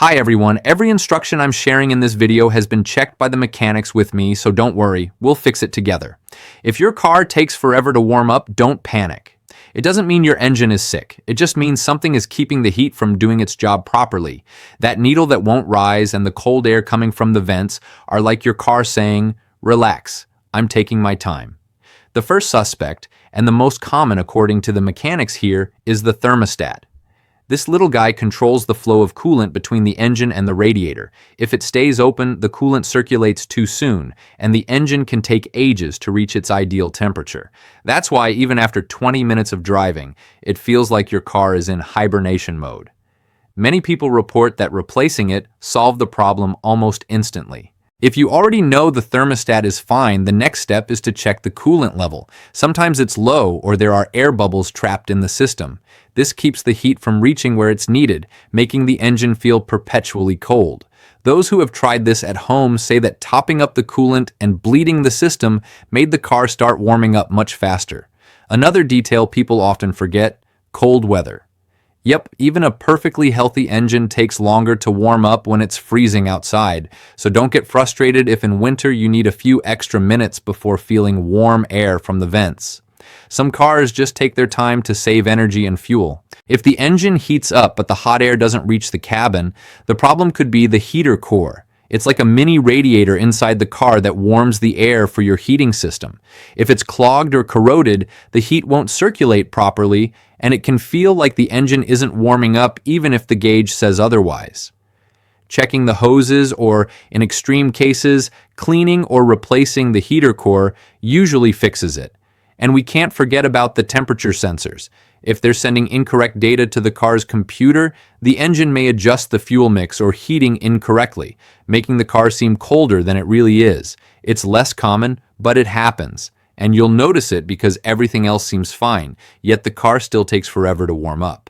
Hi everyone, every instruction I'm sharing in this video has been checked by the mechanics with me, so don't worry, we'll fix it together. If your car takes forever to warm up, don't panic. It doesn't mean your engine is sick, it just means something is keeping the heat from doing its job properly. That needle that won't rise and the cold air coming from the vents are like your car saying, "Relax, I'm taking my time." The first suspect, and the most common according to the mechanics here, is the thermostat. This little guy controls the flow of coolant between the engine and the radiator. If it stays open, the coolant circulates too soon, and the engine can take ages to reach its ideal temperature. That's why even after 20 minutes of driving, it feels like your car is in hibernation mode. Many people report that replacing it solved the problem almost instantly. If you already know the thermostat is fine, the next step is to check the coolant level. Sometimes it's low or there are air bubbles trapped in the system. This keeps the heat from reaching where it's needed, making the engine feel perpetually cold. Those who have tried this at home say that topping up the coolant and bleeding the system made the car start warming up much faster. Another detail people often forget: cold weather. Yep, even a perfectly healthy engine takes longer to warm up when it's freezing outside, so don't get frustrated if in winter you need a few extra minutes before feeling warm air from the vents. Some cars just take their time to save energy and fuel. If the engine heats up but the hot air doesn't reach the cabin, the problem could be the heater core. It's like a mini radiator inside the car that warms the air for your heating system. If it's clogged or corroded, the heat won't circulate properly, and it can feel like the engine isn't warming up even if the gauge says otherwise. Checking the hoses or, in extreme cases, cleaning or replacing the heater core usually fixes it. And we can't forget about the temperature sensors. If they're sending incorrect data to the car's computer, the engine may adjust the fuel mix or heating incorrectly, making the car seem colder than it really is. It's less common, but it happens. And you'll notice it because everything else seems fine, yet the car still takes forever to warm up.